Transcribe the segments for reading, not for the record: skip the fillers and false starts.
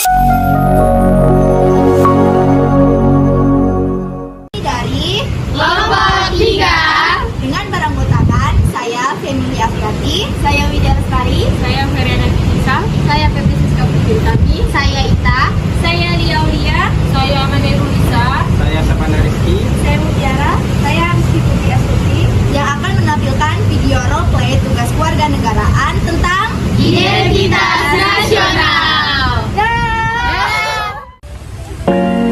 Dari Kelompok 3. dengan beranggotakan saya Femilia Afiati, Saya Widya Lestari. Saya Feriana Fitisa. Saya Febri Siska Putri. saya Ita, Saya Lia Aulia. Saya Amanda Rulisa. Saya Sapana Rizky. Saya Mutiara. Saya Rizky Putri Astuti. yang akan menampilkan video roleplay tugas kewarganegaraan tentang Identitas nasional.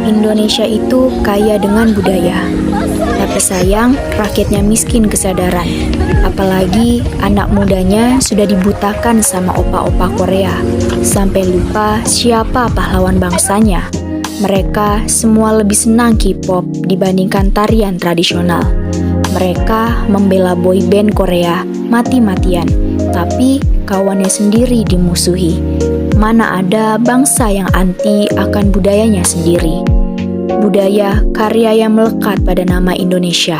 Indonesia itu kaya dengan budaya, tapi sayang rakyatnya miskin kesadaran. Apalagi anak mudanya sudah dibutakan sama opa-opa Korea, sampai lupa siapa pahlawan bangsanya. Mereka semua lebih senang K-pop dibandingkan tarian tradisional. Mereka membela boyband Korea mati-matian, tapi kawannya sendiri dimusuhi. Mana ada bangsa yang anti akan budayanya sendiri. Budaya karya yang melekat pada nama Indonesia.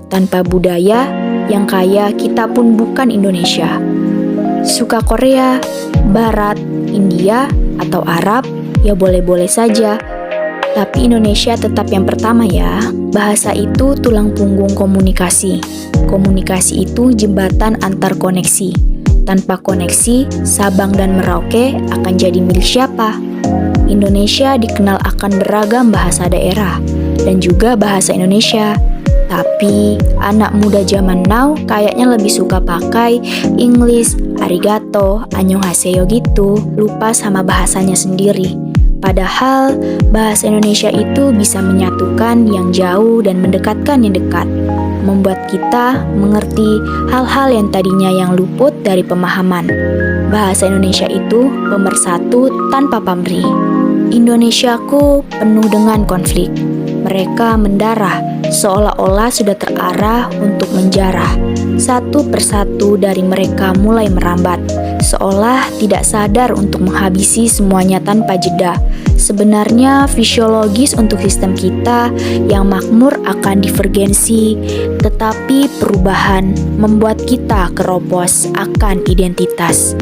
Tanpa budaya yang kaya, kita pun bukan Indonesia. Suka Korea, Barat, India, atau Arab, ya boleh-boleh saja. Tapi Indonesia tetap yang pertama ya. Bahasa itu tulang punggung komunikasi. Komunikasi itu jembatan antar koneksi. Tanpa koneksi, Sabang dan Merauke akan jadi milik siapa? Indonesia dikenal akan beragam bahasa daerah dan juga bahasa Indonesia. Tapi anak muda zaman now kayaknya lebih suka pakai English, arigato, annyeonghaseyo gitu, lupa sama bahasanya sendiri. Padahal bahasa Indonesia itu bisa menyatukan yang jauh dan mendekatkan yang dekat, membuat kita mengerti hal-hal yang tadinya yang luput dari pemahaman. Bahasa Indonesia itu pemersatu tanpa pamrih. Indonesiaku penuh dengan konflik. Mereka mendarah, seolah-olah sudah terarah untuk menjarah. Satu persatu dari mereka mulai merambat, seolah tidak sadar untuk menghabisi semuanya tanpa jeda. Sebenarnya fisiologis untuk sistem kita yang makmur akan divergensi, tetapi perubahan membuat kita keropos akan identitas.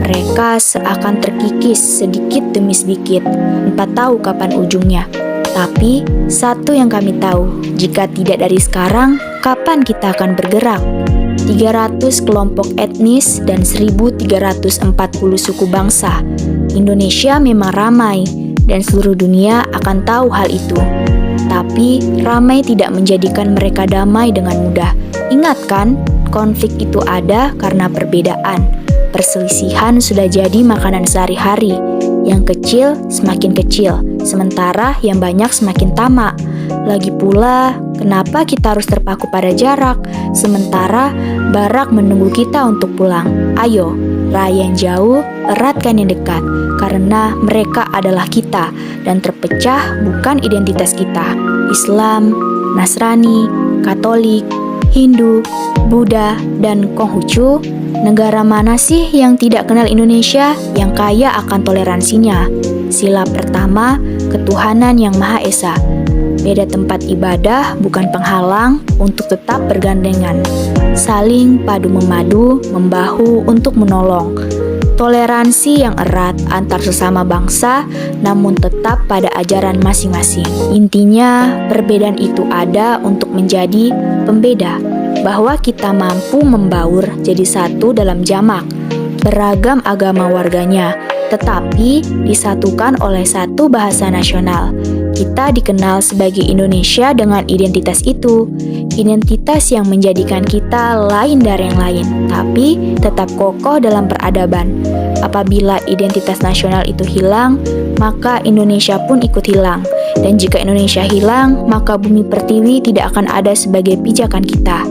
Mereka seakan terkikis sedikit demi sedikit, entah tahu kapan ujungnya. Tapi satu yang kami tahu, jika tidak dari sekarang, kapan kita akan bergerak? 300 kelompok etnis dan 1340 suku bangsa. Indonesia memang ramai dan seluruh dunia akan tahu hal itu. Tapi ramai tidak menjadikan mereka damai dengan mudah. Ingat kan, konflik itu ada karena perbedaan. Perselisihan sudah jadi makanan sehari-hari. Yang kecil semakin kecil, sementara yang banyak semakin tamak. Lagi pula, kenapa kita harus terpaku pada jarak, sementara barak menunggu kita untuk pulang? Ayo, raih yang jauh, eratkan yang dekat, karena mereka adalah kita, dan terpecah bukan identitas kita. Islam, Nasrani, Katolik, Hindu, Buddha, dan Konghucu. Negara mana sih yang tidak kenal Indonesia yang kaya akan toleransinya? Sila pertama, ketuhanan yang Maha Esa. Beda tempat ibadah bukan penghalang untuk tetap bergandengan. Saling padu memadu, membahu untuk menolong. Toleransi yang erat antar sesama bangsa, namun tetap pada ajaran masing-masing. Intinya, perbedaan itu ada untuk menjadi pembeda, bahwa kita mampu membaur jadi satu dalam jamak, beragam agama warganya, tetapi disatukan oleh satu bahasa nasional. Kita dikenal sebagai Indonesia dengan identitas itu, identitas yang menjadikan kita lain dari yang lain, tapi tetap kokoh dalam peradaban. Apabila identitas nasional itu hilang, maka Indonesia pun ikut hilang. Dan jika Indonesia hilang, maka bumi pertiwi tidak akan ada sebagai pijakan kita.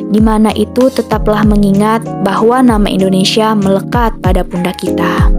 Di mana itu tetaplah mengingat bahwa nama Indonesia melekat pada pundak kita.